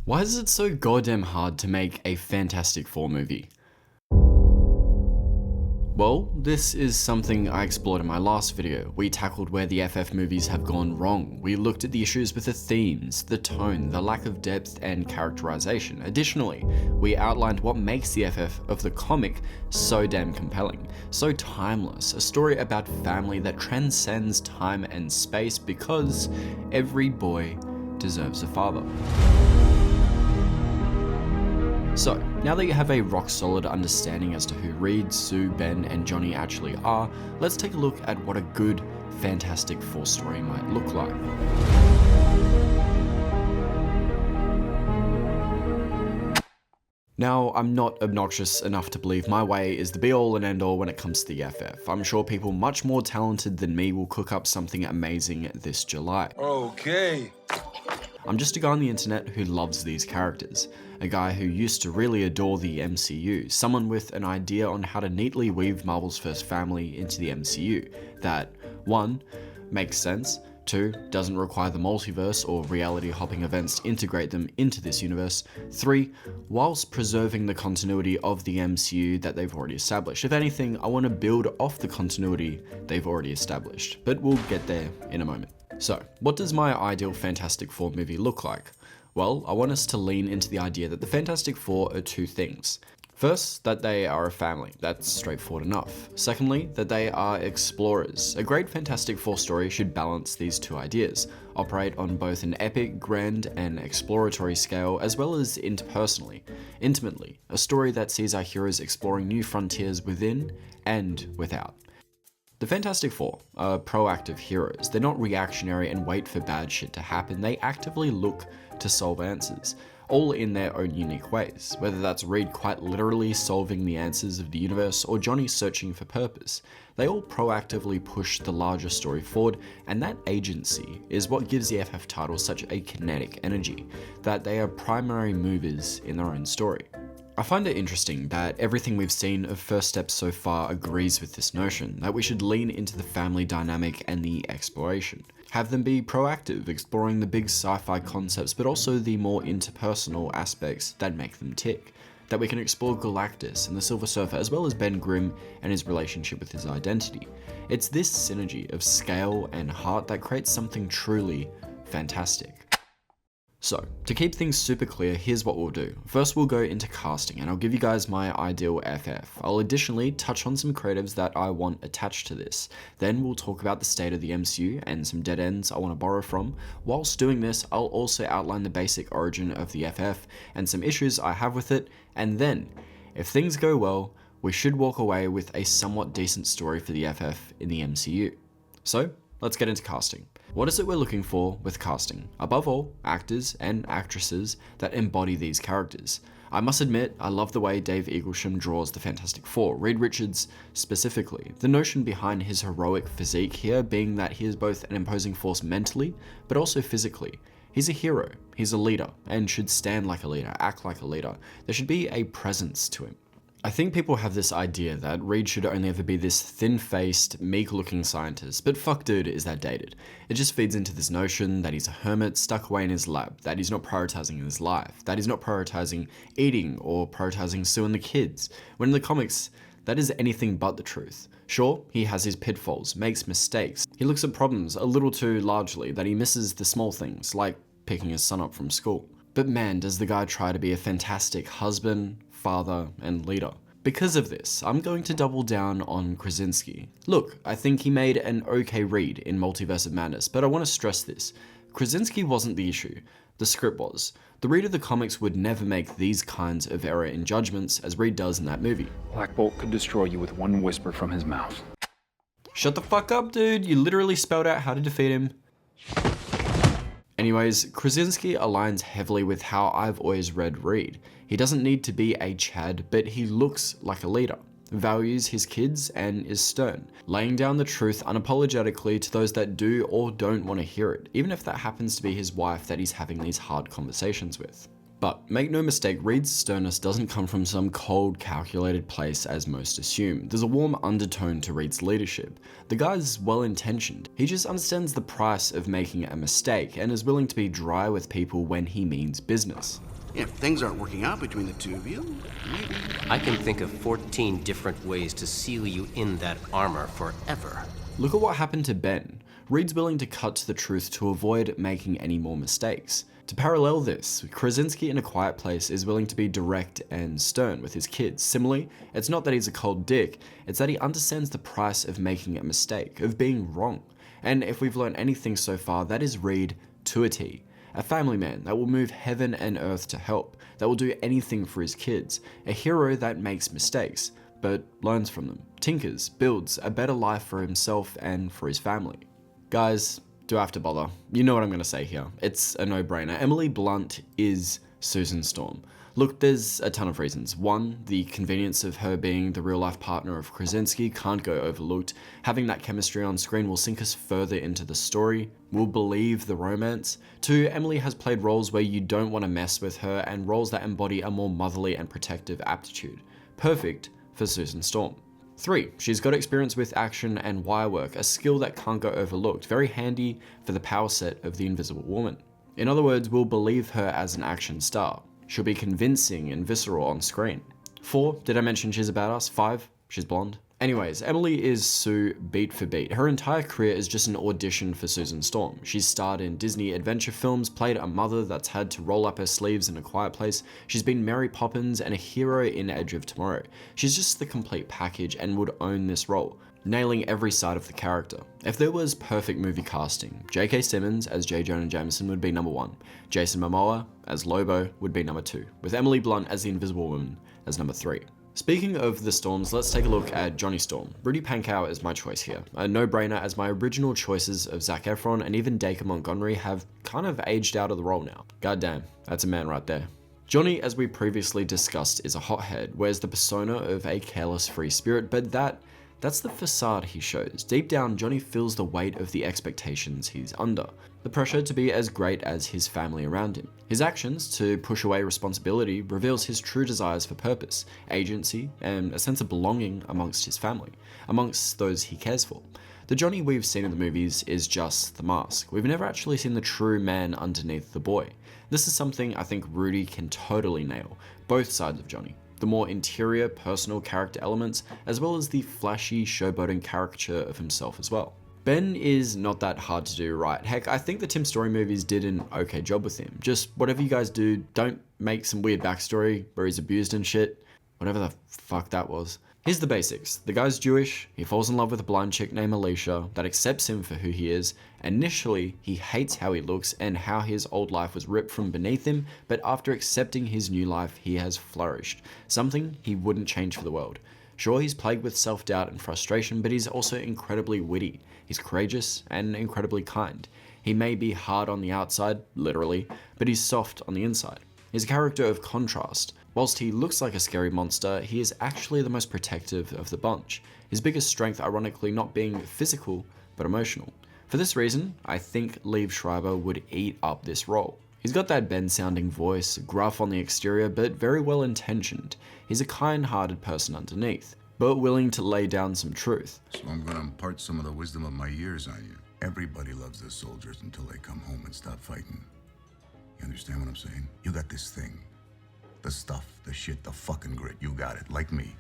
Why is it so goddamn hard to make a Fantastic Four movie? Well, this is something I explored in my last video. We tackled where the FF movies have gone wrong. We looked at the issues with the themes, the tone, the lack of depth and characterization. Additionally, we outlined what makes the FF of the comic so damn compelling, so timeless, a story about family that transcends time and space because every boy deserves a father. So, now that you have a rock-solid understanding as to who Reed, Sue, Ben, and Johnny actually are, let's take a look at what a good Fantastic Four story might look like. Now, I'm not obnoxious enough to believe my way is the be-all and end-all when it comes to the FF. I'm sure people much more talented than me will cook up something amazing this July. Okay. I'm just a guy on the internet who loves these characters. A guy who used to really adore the MCU, someone with an idea on how to neatly weave Marvel's first family into the MCU that 1. Makes sense, 2. Doesn't require the multiverse or reality hopping events to integrate them into this universe, 3. Whilst preserving the continuity of the MCU that they've already established. If anything, I want to build off the continuity they've already established, but we'll get there in a moment. So, what does my ideal Fantastic Four movie look like? Well, I want us to lean into the idea that the Fantastic Four are two things. First, that they are a family. That's straightforward enough. Secondly, that they are explorers. A great Fantastic Four story should balance these two ideas, operate on both an epic, grand, and exploratory scale, as well as interpersonally, intimately. A story that sees our heroes exploring new frontiers within and without. The Fantastic Four are proactive heroes. They're not reactionary and wait for bad shit to happen. They actively look to solve answers, all in their own unique ways, whether that's Reed quite literally solving the answers of the universe or Johnny searching for purpose. They all proactively push the larger story forward, and that agency is what gives the FF title such a kinetic energy, that they are primary movers in their own story. I find it interesting that everything we've seen of First Steps so far agrees with this notion, that we should lean into the family dynamic and the exploration. Have them be proactive, exploring the big sci-fi concepts, but also the more interpersonal aspects that make them tick. That we can explore Galactus and the Silver Surfer, as well as Ben Grimm and his relationship with his identity. It's this synergy of scale and heart that creates something truly fantastic. So, to keep things super clear, here's what we'll do. First, we'll go into casting, and I'll give you guys my ideal FF. I'll additionally touch on some creatives that I want attached to this. Then we'll talk about the state of the MCU and some dead ends I want to borrow from. Whilst doing this, I'll also outline the basic origin of the FF and some issues I have with it, and then, if things go well, we should walk away with a somewhat decent story for the FF in the MCU. So, let's get into casting. What is it we're looking for with casting? Above all, actors and actresses that embody these characters. I must admit, I love the way Dave Eaglesham draws the Fantastic Four, Reed Richards specifically. The notion behind his heroic physique here being that he is both an imposing force mentally, but also physically. He's a hero, he's a leader, and should stand like a leader, act like a leader. There should be a presence to him. I think people have this idea that Reed should only ever be this thin-faced, meek-looking scientist, but fuck dude, is that dated. It just feeds into this notion that he's a hermit stuck away in his lab, that he's not prioritizing his life, that he's not prioritizing eating or prioritizing Sue and the kids, when in the comics, that is anything but the truth. Sure, he has his pitfalls, makes mistakes, he looks at problems a little too largely, that he misses the small things, like picking his son up from school. But man, does the guy try to be a fantastic husband, father, and leader. Because of this, I'm going to double down on Krasinski. Look, I think he made an okay Reed in Multiverse of Madness, but I want to stress this. Krasinski wasn't the issue, the script was. The Reed of the comics would never make these kinds of error in judgments as Reed does in that movie. Black Bolt could destroy you with one whisper from his mouth. Shut the fuck up, dude, you literally spelled out how to defeat him. Anyways, Krasinski aligns heavily with how I've always read Reed. He doesn't need to be a Chad, but he looks like a leader, values his kids, and is stern, laying down the truth unapologetically to those that do or don't want to hear it, even if that happens to be his wife that he's having these hard conversations with. But make no mistake, Reed's sternness doesn't come from some cold, calculated place as most assume. There's a warm undertone to Reed's leadership. The guy's well-intentioned. He just understands the price of making a mistake and is willing to be dry with people when he means business. If things aren't working out between the two of you, maybe... I can think of 14 different ways to seal you in that armor forever. Look at what happened to Ben. Reed's willing to cut to the truth to avoid making any more mistakes. To parallel this, Krasinski in A Quiet Place is willing to be direct and stern with his kids. Similarly, it's not that he's a cold dick, it's that he understands the price of making a mistake, of being wrong. And if we've learned anything so far, that is Reed to a T. A family man that will move heaven and earth to help, that will do anything for his kids. A hero that makes mistakes, but learns from them, tinkers, builds a better life for himself and for his family. Guys, do I have to bother? You know what I'm gonna say here. It's a no-brainer. Emily Blunt is Susan Storm. Look, there's a ton of reasons. One, the convenience of her being the real-life partner of Krasinski can't go overlooked. Having that chemistry on screen will sink us further into the story. We'll believe the romance. Two, Emily has played roles where you don't want to mess with her and roles that embody a more motherly and protective aptitude. Perfect for Susan Storm. 3, she's got experience with action and wire work, a skill that can't go overlooked, very handy for the power set of the Invisible Woman. In other words, we'll believe her as an action star. She'll be convincing and visceral on screen. 4, did I mention she's a badass? 5, she's blonde. Anyways, Emily is Sue beat for beat. Her entire career is just an audition for Susan Storm. She's starred in Disney adventure films, played a mother that's had to roll up her sleeves in A Quiet Place. She's been Mary Poppins and a hero in Edge of Tomorrow. She's just the complete package and would own this role, nailing every side of the character. If there was perfect movie casting, J.K. Simmons as J. Jonah Jameson would be number 1, Jason Momoa as Lobo would be number 2, with Emily Blunt as the Invisible Woman as number 3. Speaking of the Storms, let's take a look at Johnny Storm. Rudy Pankow is my choice here. A no-brainer, as my original choices of Zac Efron and even Dacre Montgomery have kind of aged out of the role now. Goddamn, that's a man right there. Johnny, as we previously discussed, is a hothead, wears the persona of a careless free spirit, but that's the facade he shows. Deep down, Johnny feels the weight of the expectations he's under, the pressure to be as great as his family around him. His actions to push away responsibility reveals his true desires for purpose, agency, and a sense of belonging amongst his family, amongst those he cares for. The Johnny we've seen in the movies is just the mask. We've never actually seen the true man underneath the boy. This is something I think Rudy can totally nail, both sides of Johnny. The more interior, personal character elements, as well as the flashy, showboating caricature of himself as well. Ben is not that hard to do right. Heck, I think the Tim Story movies did an okay job with him. Just whatever you guys do, don't make some weird backstory where he's abused and shit. Whatever the fuck that was. Here's the basics. The guy's Jewish, he falls in love with a blind chick named Alicia that accepts him for who he is. Initially, he hates how he looks and how his old life was ripped from beneath him, but after accepting his new life, he has flourished. Something he wouldn't change for the world. Sure, he's plagued with self-doubt and frustration, but he's also incredibly witty. He's courageous and incredibly kind. He may be hard on the outside, literally, but he's soft on the inside. He's a character of contrast. Whilst he looks like a scary monster, he is actually the most protective of the bunch. His biggest strength, ironically, not being physical, but emotional. For this reason, I think Liev Schreiber would eat up this role. He's got that Ben-sounding voice, gruff on the exterior, but very well intentioned. He's a kind-hearted person underneath, but willing to lay down some truth. So I'm gonna impart some of the wisdom of my years on you. Everybody loves their soldiers until they come home and stop fighting. You understand what I'm saying? You got this thing. The stuff, the shit, the fucking grit. You got it, like me.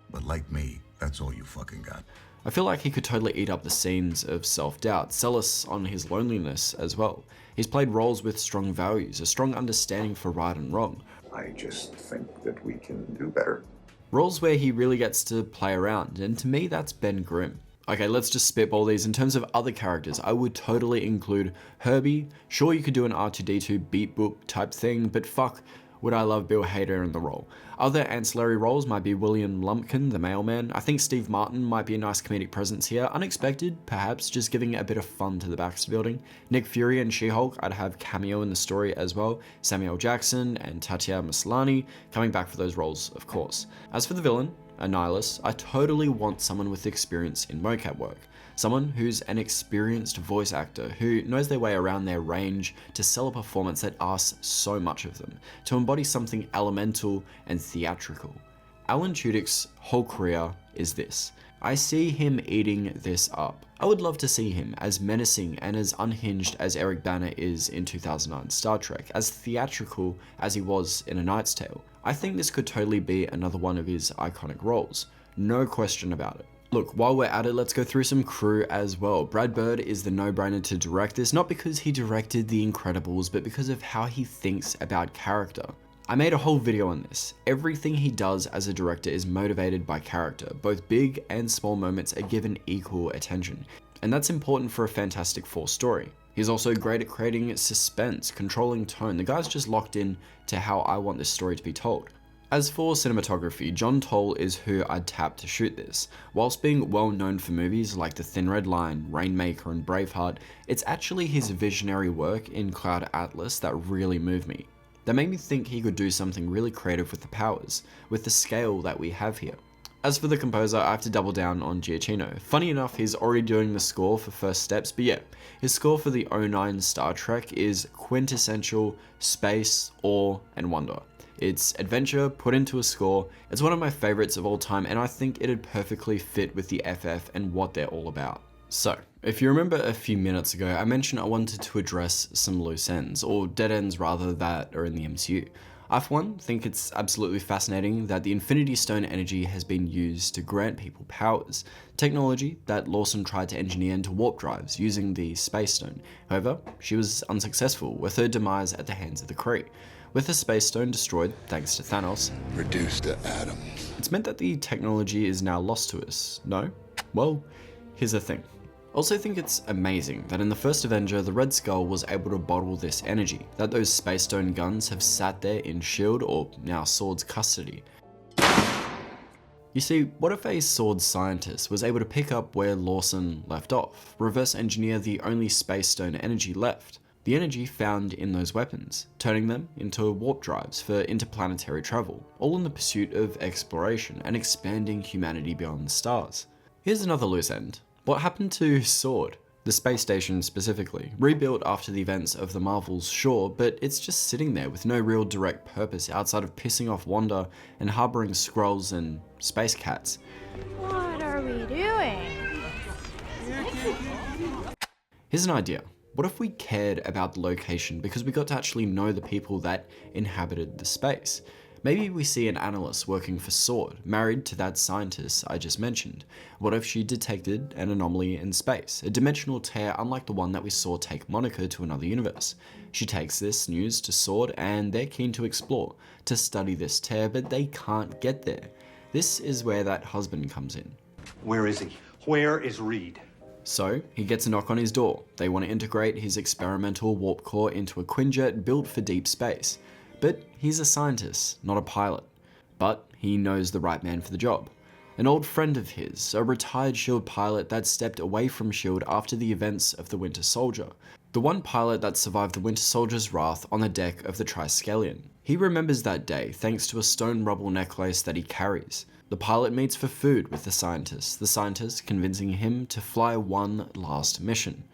But like me, that's all you fucking got. I feel like he could totally eat up the scenes of self-doubt, sell us on his loneliness as well. He's played roles with strong values, a strong understanding for right and wrong. I just think that we can do better. Roles where he really gets to play around, and to me that's Ben Grimm. Okay, let's just spitball these. In terms of other characters, I would totally include Herbie. Sure, you could do an R2-D2 beat book type thing, but fuck, would I love Bill Hader in the role. Other ancillary roles might be William Lumpkin, the mailman. I think Steve Martin might be a nice comedic presence here. Unexpected, perhaps, just giving a bit of fun to the Baxter Building. Nick Fury and She-Hulk, I'd have cameo in the story as well. Samuel Jackson and Tatiana Maslany coming back for those roles, of course. As for the villain, Annihilus, I totally want someone with experience in mocap work. Someone who's an experienced voice actor who knows their way around their range to sell a performance that asks so much of them, to embody something elemental and theatrical. Alan Tudyk's whole career is this. I see him eating this up. I would love to see him as menacing and as unhinged as Eric Bana is in 2009 Star Trek, as theatrical as he was in A Knight's Tale. I think this could totally be another one of his iconic roles. No question about it. Look, while we're at it, let's go through some crew as well. Brad Bird is the no-brainer to direct this, not because he directed The Incredibles, but because of how he thinks about character. I made a whole video on this. Everything he does as a director is motivated by character. Both big and small moments are given equal attention. And that's important for a Fantastic Four story. He's also great at creating suspense, controlling tone. The guy's just locked in to how I want this story to be told. As for cinematography, John Toll is who I'd tap to shoot this. Whilst being well known for movies like The Thin Red Line, Rainmaker and Braveheart, it's actually his visionary work in Cloud Atlas that really moved me. That made me think he could do something really creative with the powers, with the scale that we have here. As for the composer, I have to double down on Giacchino. Funny enough, he's already doing the score for First Steps, but yeah, his score for the 2009 Star Trek is quintessential space, awe, and wonder. It's adventure put into a score. It's one of my favorites of all time, and I think it'd perfectly fit with the FF and what they're all about. So, if you remember a few minutes ago, I mentioned I wanted to address some loose ends, or dead ends rather, that are in the MCU. I, for one, think it's absolutely fascinating that the Infinity Stone energy has been used to grant people powers, technology that Lawson tried to engineer into warp drives using the Space Stone. However, she was unsuccessful, with her demise at the hands of the Kree. With the Space Stone destroyed, thanks to Thanos, Reduced to atoms. it's meant that the technology is now lost to us, no? Well, here's the thing. Also think it's amazing that in the first Avenger, the Red Skull was able to bottle this energy, that those Space Stone guns have sat there in S.H.I.E.L.D. or now S.W.O.R.D.'s custody. You see, what if a S.W.O.R.D. scientist was able to pick up where Lawson left off, reverse engineer the only Space Stone energy left, the energy found in those weapons, turning them into warp drives for interplanetary travel, all in the pursuit of exploration and expanding humanity beyond the stars. Here's another loose end. What happened to S.W.O.R.D.? The space station specifically, rebuilt after the events of the Marvels, sure, but it's just sitting there with no real direct purpose outside of pissing off Wanda and harboring Skrulls and space cats. What are we doing? Here's an idea. What if we cared about the location because we got to actually know the people that inhabited the space? Maybe we see an analyst working for S.W.O.R.D., married to that scientist I just mentioned. What if she detected an anomaly in space, a dimensional tear unlike the one that we saw take Monica to another universe? She takes this news to S.W.O.R.D. and they're keen to explore, to study this tear, but they can't get there. This is where that husband comes in. Where is he? Where is Reed? So, he gets a knock on his door. They want to integrate his experimental warp core into a Quinjet built for deep space. But he's a scientist, not a pilot. But he knows the right man for the job. An old friend of his, a retired S.H.I.E.L.D. pilot that stepped away from S.H.I.E.L.D. after the events of the Winter Soldier. The one pilot that survived the Winter Soldier's wrath on the deck of the Triskelion. He remembers that day thanks to a stone rubble necklace that he carries. The pilot meets for food with the scientist convincing him to fly one last mission.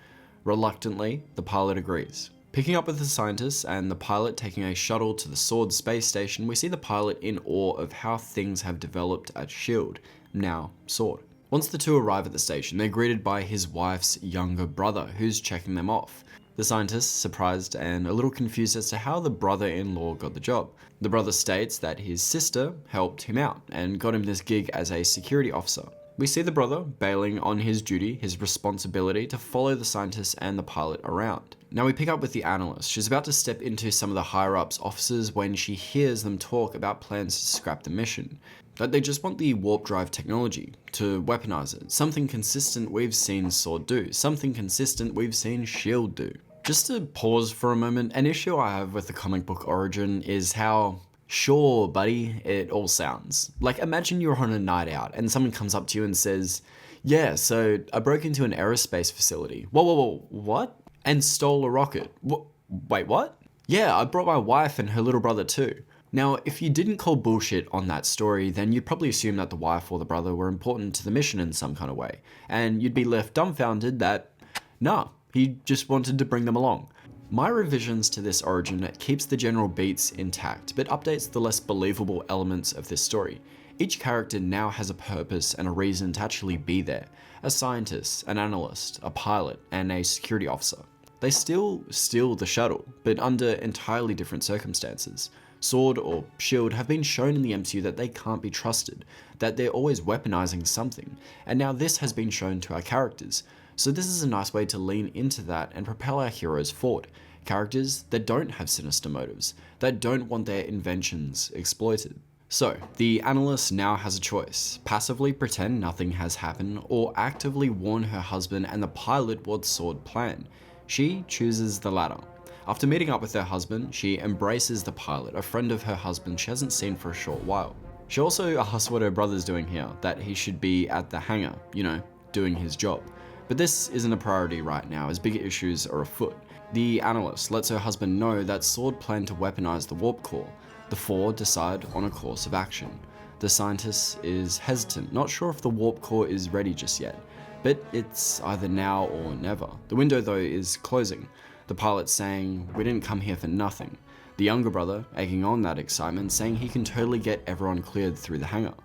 Reluctantly, the pilot agrees. Picking up with the scientist and the pilot taking a shuttle to the S.W.O.R.D. space station, we see the pilot in awe of how things have developed at S.H.I.E.L.D., now S.W.O.R.D. Once the two arrive at the station, they're greeted by his wife's younger brother, who's checking them off. The scientist, surprised and a little confused as to how the brother-in-law got the job. The brother states that his sister helped him out and got him this gig as a security officer. We see the brother bailing on his duty, his responsibility to follow the scientist and the pilot around. Now we pick up with the analyst. She's about to step into some of the higher-ups offices when she hears them talk about plans to scrap the mission. That they just want the warp drive technology, to weaponize it. Something consistent we've seen S.W.O.R.D. do. Something consistent we've seen S.H.I.E.L.D. do. Just to pause for a moment, an issue I have with the comic book origin is how sure, buddy, it all sounds. Like, imagine you're on a night out and someone comes up to you and says, yeah, so I broke into an aerospace facility. Whoa, what? And stole a rocket. Wait, what? Yeah, I brought my wife and her little brother too. Now, if you didn't call bullshit on that story, then you'd probably assume that the wife or the brother were important to the mission in some kind of way. And you'd be left dumbfounded that, nah, he just wanted to bring them along. My revisions to this origin keeps the general beats intact, but updates the less believable elements of this story. Each character now has a purpose and a reason to actually be there. A scientist, an analyst, a pilot, and a security officer. They still steal the shuttle, but under entirely different circumstances. Sword or Shield have been shown in the MCU that they can't be trusted, that they're always weaponizing something, and now this has been shown to our characters. So this is a nice way to lean into that and propel our heroes forward. Characters that don't have sinister motives, that don't want their inventions exploited. So, the analyst now has a choice: passively pretend nothing has happened, or actively warn her husband and the pilot what Sword plan. She chooses the latter. After meeting up with her husband, she embraces the pilot, a friend of her husband she hasn't seen for a short while. She also asks what her brother's doing here, that he should be at the hangar, doing his job. But this isn't a priority right now, as bigger issues are afoot. The analyst lets her husband know that Sword planned to weaponize the warp core. The four decide on a course of action. The scientist is hesitant, not sure if the warp core is ready just yet, but it's either now or never. The window though is closing. The pilot saying, "We didn't come here for nothing." The younger brother egging on that excitement, saying he can totally get everyone cleared through the hangar.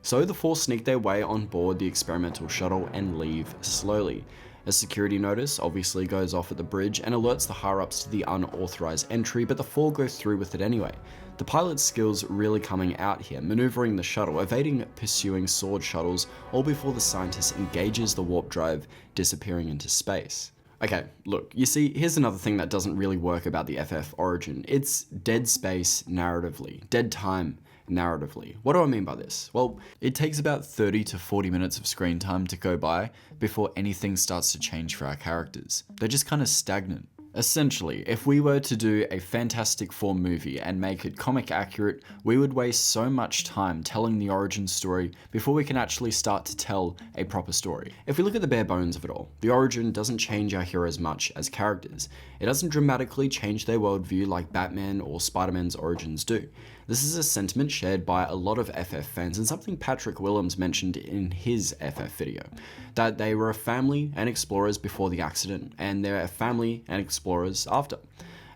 So the four sneak their way on board the experimental shuttle and leave slowly. A security notice obviously goes off at the bridge and alerts the higher-ups to the unauthorized entry, but the four go through with it anyway. The pilot's skills really coming out here, maneuvering the shuttle, evading pursuing Sword shuttles, all before the scientist engages the warp drive, disappearing into space. Okay, look, you see, here's another thing that doesn't really work about the FF origin. It's dead space narratively, dead time narratively. What do I mean by this? Well, it takes about 30 to 40 minutes of screen time to go by before anything starts to change for our characters. They're just kind of stagnant. Essentially, if we were to do a Fantastic Four movie and make it comic accurate, we would waste so much time telling the origin story before we can actually start to tell a proper story. If we look at the bare bones of it all, the origin doesn't change our heroes much as characters. It doesn't dramatically change their worldview like Batman or Spider-Man's origins do. This is a sentiment shared by a lot of FF fans and something Patrick Willems mentioned in his FF video, that they were a family and explorers before the accident, and they're a family and explorers after.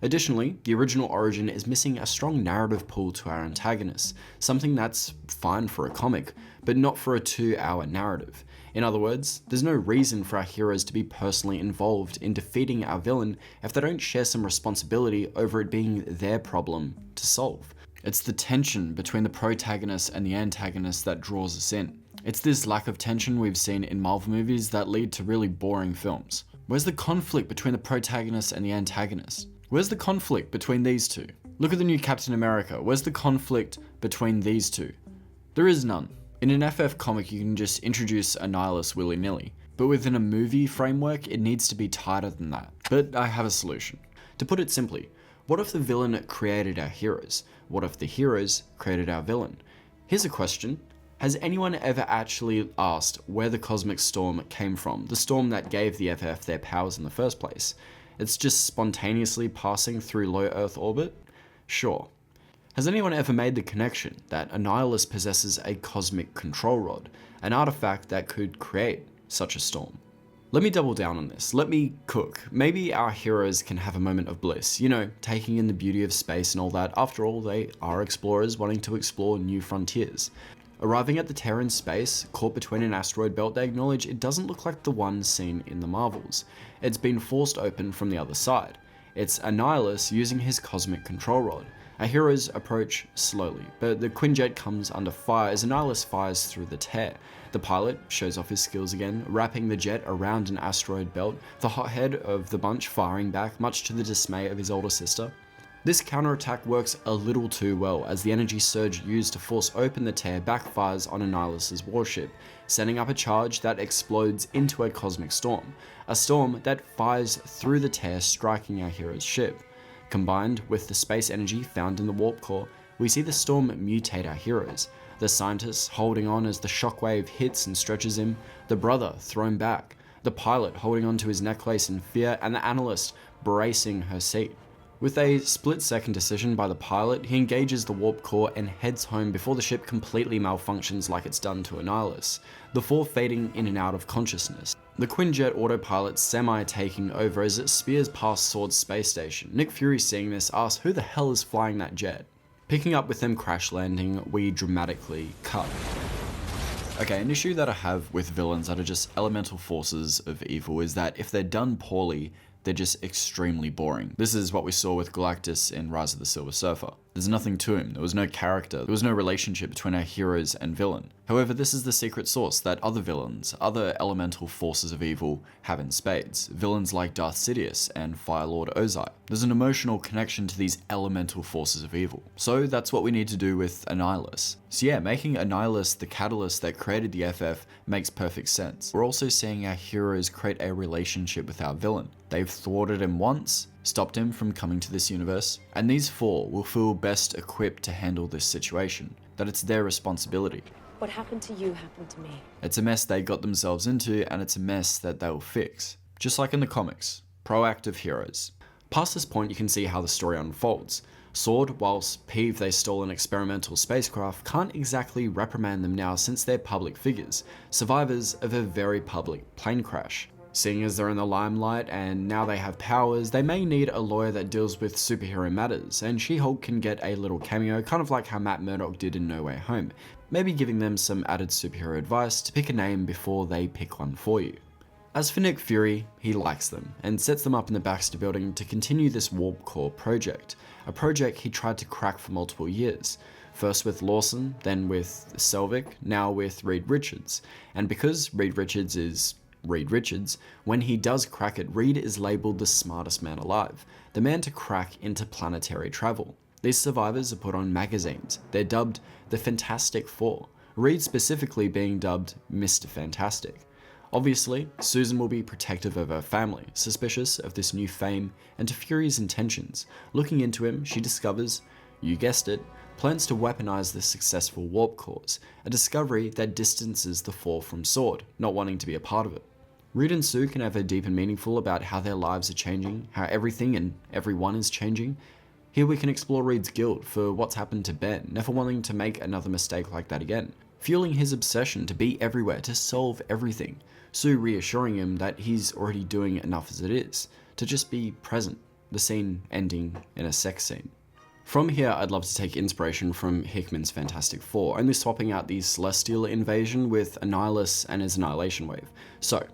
Additionally, the original origin is missing a strong narrative pull to our antagonists, something that's fine for a comic, but not for a 2-hour narrative. In other words, there's no reason for our heroes to be personally involved in defeating our villain if they don't share some responsibility over it being their problem to solve. It's the tension between the protagonist and the antagonist that draws us in. It's this lack of tension we've seen in Marvel movies that lead to really boring films. Where's the conflict between the protagonist and the antagonist? Where's the conflict between these two? Look at the new Captain America. Where's the conflict between these two? There is none. In an FF comic, you can just introduce a nihilist willy-nilly. But within a movie framework, it needs to be tighter than that. But I have a solution. To put it simply, what if the villain created our heroes? What if the heroes created our villain? Here's a question. Has anyone ever actually asked where the cosmic storm came from? The storm that gave the FF their powers in the first place? It's just spontaneously passing through low Earth orbit? Sure. Has anyone ever made the connection that a nihilist possesses a cosmic control rod, an artifact that could create such a storm? Let me double down on this. Let me cook. Maybe our heroes can have a moment of bliss, taking in the beauty of space and all that. After all, they are explorers wanting to explore new frontiers. Arriving at the Terran space, caught between an asteroid belt, they acknowledge it doesn't look like the one seen in the Marvels. It's been forced open from the other side. It's a nihilist using his cosmic control rod. Our heroes approach slowly, but the Quinjet comes under fire as a nihilist fires through the tear. The pilot shows off his skills again, wrapping the jet around an asteroid belt, the hothead of the bunch firing back, much to the dismay of his older sister. This counterattack works a little too well, as the energy surge used to force open the tear backfires on a nihilist's warship, setting up a charge that explodes into a cosmic storm. A storm that fires through the tear, striking our hero's ship. Combined with the space energy found in the warp core, we see the storm mutate our heroes. The scientist holding on as the shockwave hits and stretches him, the brother thrown back, the pilot holding onto his necklace in fear, and the analyst bracing her seat. With a split-second decision by the pilot, he engages the warp core and heads home before the ship completely malfunctions like it's done to a nihilist, the four fading in and out of consciousness. The Quinjet autopilot semi-taking over as it spears past Sword's space station. Nick Fury, seeing this, asks who the hell is flying that jet. Picking up with them crash landing, we dramatically cut. Okay, an issue that I have with villains that are just elemental forces of evil is that if they're done poorly, they're just extremely boring. This is what we saw with Galactus in Rise of the Silver Surfer. There's nothing to him, there was no character, there was no relationship between our heroes and villain. However, this is the secret sauce that other villains, other elemental forces of evil have in spades. Villains like Darth Sidious and Firelord Ozai. There's an emotional connection to these elemental forces of evil. So that's what we need to do with Annihilus. So yeah, making Annihilus the catalyst that created the FF makes perfect sense. We're also seeing our heroes create a relationship with our villain. They've thwarted him once, stopped him from coming to this universe, and these four will feel best equipped to handle this situation, that it's their responsibility. What happened to you happened to me. It's a mess they got themselves into, and it's a mess that they'll fix. Just like in the comics, proactive heroes. Past this point, you can see how the story unfolds. Sword, whilst peeved they stole an experimental spacecraft, can't exactly reprimand them now since they're public figures, survivors of a very public plane crash. Seeing as they're in the limelight and now they have powers, they may need a lawyer that deals with superhero matters, and She-Hulk can get a little cameo, kind of like how Matt Murdock did in No Way Home, maybe giving them some added superhero advice to pick a name before they pick one for you. As for Nick Fury, he likes them, and sets them up in the Baxter building to continue this Warp Core project, a project he tried to crack for multiple years. First with Lawson, then with Selvig, now with Reed Richards. And because Reed Richards is Reed Richards, when he does crack it, Reed is labelled the smartest man alive, the man to crack interplanetary travel. These survivors are put on magazines. They're dubbed the Fantastic Four, Reed specifically being dubbed Mr. Fantastic. Obviously, Susan will be protective of her family, suspicious of this new fame and to Fury's intentions. Looking into him, she discovers, you guessed it, plans to weaponize the successful warp cores, a discovery that distances the Four from Sword, not wanting to be a part of it. Reed and Sue can have a deep and meaningful about how their lives are changing, how everything and everyone is changing. Here we can explore Reed's guilt for what's happened to Ben, never wanting to make another mistake like that again, fueling his obsession to be everywhere, to solve everything. Sue reassuring him that he's already doing enough as it is, to just be present, the scene ending in a sex scene. From here, I'd love to take inspiration from Hickman's Fantastic Four, only swapping out the Celestial invasion with Annihilus and his Annihilation Wave. So,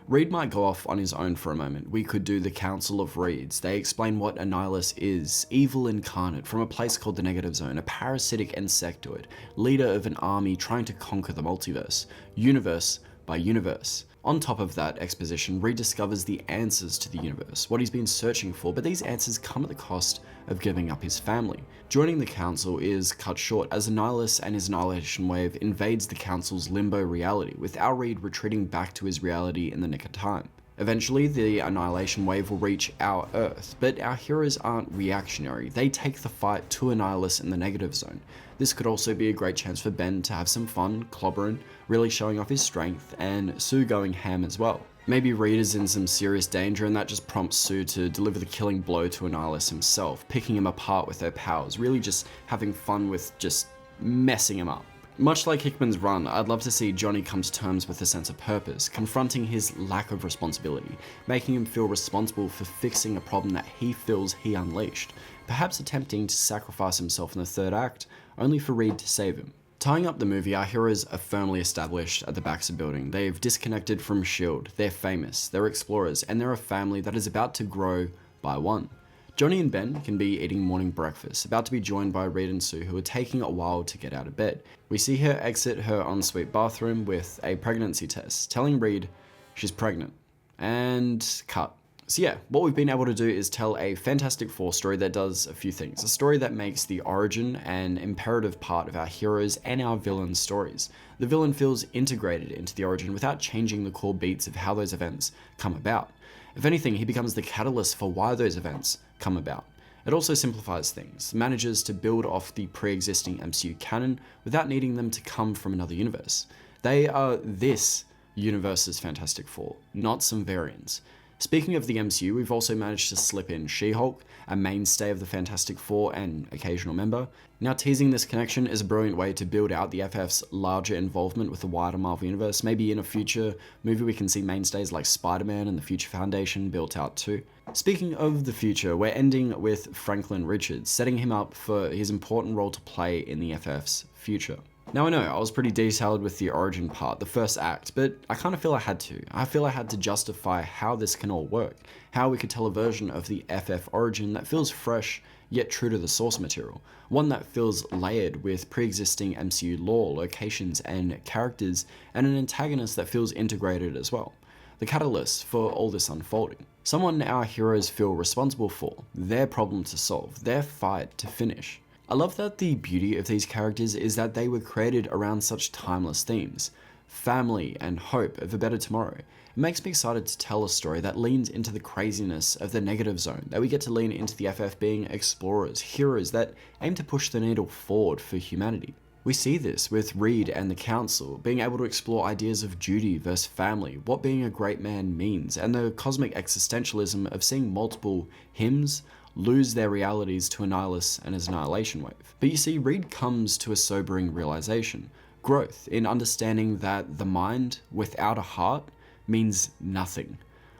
Reed might go off on his own for a moment. We could do the Council of Reeds. They explain what Annihilus is, evil incarnate from a place called the Negative Zone, a parasitic insectoid, leader of an army trying to conquer the multiverse, universe by universe. On top of that exposition, Reed discovers the answers to the universe, what he's been searching for, but these answers come at the cost of giving up his family. Joining the Council is cut short as Annihilus and his Annihilation Wave invades the Council's limbo reality, with our Reed retreating back to his reality in the nick of time. Eventually, the Annihilation Wave will reach our Earth, but our heroes aren't reactionary. They take the fight to Annihilus in the Negative Zone. This could also be a great chance for Ben to have some fun, clobbering, really showing off his strength, and Sue going ham as well. Maybe Reed is in some serious danger and that just prompts Sue to deliver the killing blow to Annihilus himself, picking him apart with her powers, really just having fun with just messing him up. Much like Hickman's run, I'd love to see Johnny come to terms with a sense of purpose, confronting his lack of responsibility, making him feel responsible for fixing a problem that he feels he unleashed, perhaps attempting to sacrifice himself in the third act, only for Reed to save him. Tying up the movie, our heroes are firmly established at the Baxter building. They've disconnected from S.H.I.E.L.D., they're famous, they're explorers, and they're a family that is about to grow by one. Johnny and Ben can be eating morning breakfast, about to be joined by Reed and Sue, who are taking a while to get out of bed. We see her exit her ensuite bathroom with a pregnancy test, telling Reed she's pregnant. And cut. So yeah, what we've been able to do is tell a Fantastic Four story that does a few things. A story that makes the origin an imperative part of our heroes and our villains' stories. The villain feels integrated into the origin without changing the core beats of how those events come about. If anything, he becomes the catalyst for why those events come about. It also simplifies things, manages to build off the pre-existing MCU canon without needing them to come from another universe. They are this universe's Fantastic Four, not some variants. Speaking of the MCU, we've also managed to slip in She-Hulk, a mainstay of the Fantastic Four and occasional member. Now, teasing this connection is a brilliant way to build out the FF's larger involvement with the wider Marvel Universe. Maybe in a future movie we can see mainstays like Spider-Man and the Future Foundation built out too. Speaking of the future, we're ending with Franklin Richards, setting him up for his important role to play in the FF's future. Now I know, I was pretty detailed with the origin part, the first act, but I kind of feel I had to. I feel I had to justify how this can all work, how we could tell a version of the FF origin that feels fresh, yet true to the source material. One that feels layered with pre-existing MCU lore, locations, and characters, and an antagonist that feels integrated as well. The catalyst for all this unfolding. Someone our heroes feel responsible for, their problem to solve, their fight to finish. I love that the beauty of these characters is that they were created around such timeless themes. Family and hope of a better tomorrow. It makes me excited to tell a story that leans into the craziness of the negative zone, that we get to lean into the FF being explorers, heroes that aim to push the needle forward for humanity. We see this with Reed and the Council, being able to explore ideas of duty versus family, what being a great man means, and the cosmic existentialism of seeing multiple hymns lose their realities to Annihilus and his annihilation wave. But you see, Reed comes to a sobering realization. Growth in understanding that the mind without a heart means nothing.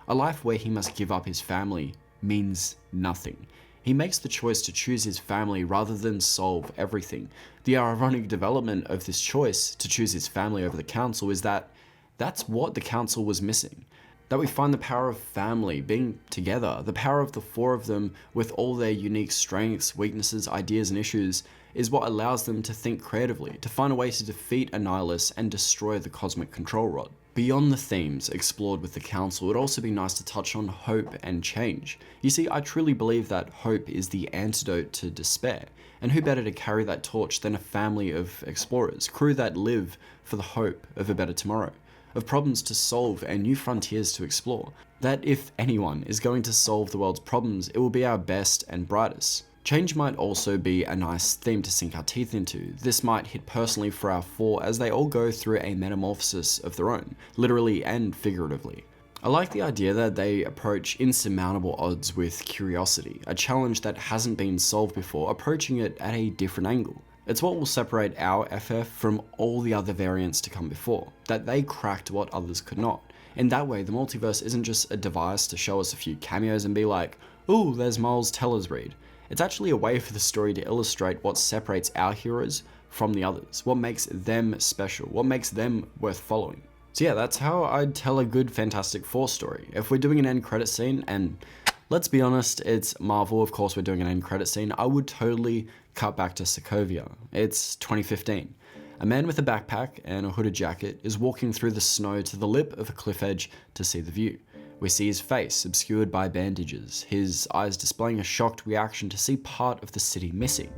A life where he must give up his family means nothing. He makes the choice to choose his family rather than solve everything. The ironic development of this choice to choose his family over the Council is that that's what the Council was missing. That we find the power of family being together, the power of the four of them with all their unique strengths, weaknesses, ideas, and issues is what allows them to think creatively, to find a way to defeat Annihilus and destroy the cosmic control rod. Beyond the themes explored with the Council, it would also be nice to touch on hope and change. You see, I truly believe that hope is the antidote to despair, and who better to carry that torch than a family of explorers, crew that live for the hope of a better tomorrow, of problems to solve and new frontiers to explore. That if anyone is going to solve the world's problems, it will be our best and brightest. Change might also be a nice theme to sink our teeth into. This might hit personally for our four as they all go through a metamorphosis of their own, literally and figuratively. I like the idea that they approach insurmountable odds with curiosity, a challenge that hasn't been solved before, approaching it at a different angle. It's what will separate our FF from all the other variants to come before, that they cracked what others could not. In that way, the multiverse isn't just a device to show us a few cameos and be like, ooh, there's Miles Teller's Reed. It's actually a way for the story to illustrate what separates our heroes from the others, what makes them special, what makes them worth following. So yeah, that's how I'd tell a good Fantastic Four story. If we're doing an end credit scene, and let's be honest, it's Marvel, of course we're doing an end credit scene, I would totally cut back to Sokovia. It's 2015. A man with a backpack and a hooded jacket is walking through the snow to the lip of a cliff edge to see the view. We see his face obscured by bandages, his eyes displaying a shocked reaction to see part of the city missing,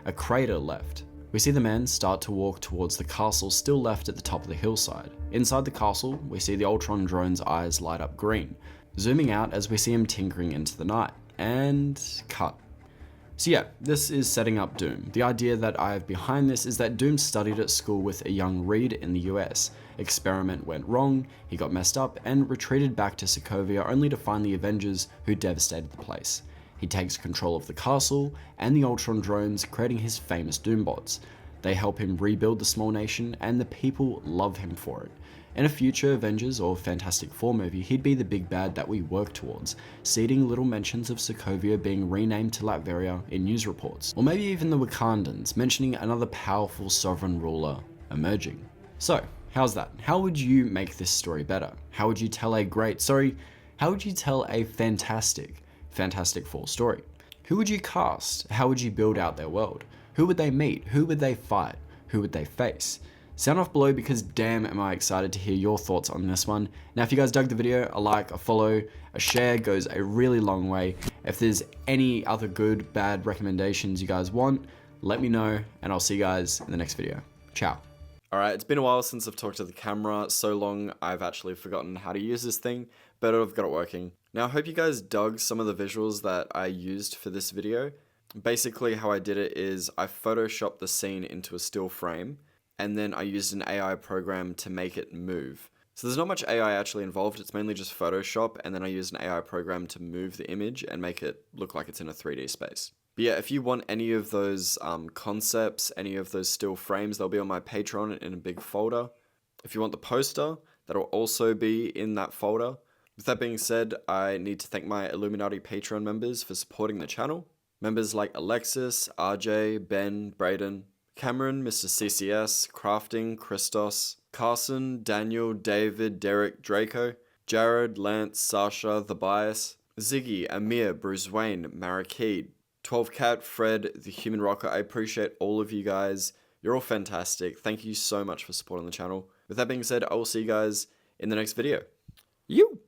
a crater left. We see the man start to walk towards the castle still left at the top of the hillside. Inside the castle, we see the Ultron drone's eyes light up green, zooming out as we see him tinkering into the night, and cut. So yeah, this is setting up Doom. The idea that I have behind this is that Doom studied at school with a young Reed in the US. Experiment went wrong, he got messed up, and retreated back to Sokovia only to find the Avengers who devastated the place. He takes control of the castle and the Ultron drones, creating his famous Doombots. They help him rebuild the small nation, and the people love him for it. In a future Avengers or Fantastic Four movie, he'd be the big bad that we work towards, seeding little mentions of Sokovia being renamed to Latveria in news reports, or maybe even the Wakandans, mentioning another powerful sovereign ruler emerging. So, how's that? How would you make this story better? How would you tell a fantastic Fantastic Four story? Who would you cast? How would you build out their world? Who would they meet? Who would they fight? Who would they face? Sound off below because damn am I excited to hear your thoughts on this one. Now if you guys dug the video, a like, a follow, a share goes a really long way. If there's any other good, bad recommendations you guys want, let me know and I'll see you guys in the next video. Ciao. Alright, it's been a while since I've talked to the camera, so long I've actually forgotten how to use this thing, but I've got it working. Now I hope you guys dug some of the visuals that I used for this video. Basically how I did it is I photoshopped the scene into a still frame, and then I used an AI program to make it move. So there's not much AI actually involved, it's mainly just Photoshop, and then I use an AI program to move the image and make it look like it's in a 3D space. But yeah, if you want any of those concepts, any of those still frames, they'll be on my Patreon in a big folder. If you want the poster, that'll also be in that folder. With that being said, I need to thank my Illuminati Patreon members for supporting the channel. Members like Alexis, RJ, Ben, Braden, Cameron, Mr. CCS, Crafting, Christos, Carson, Daniel, David, Derek, Draco, Jared, Lance, Sasha, The Bias, Ziggy, Amir, Bruce Wayne, Marrakid, 12Cat, Fred, The Human Rocker. I appreciate all of you guys. You're all fantastic. Thank you so much for supporting the channel. With that being said, I will see you guys in the next video. You!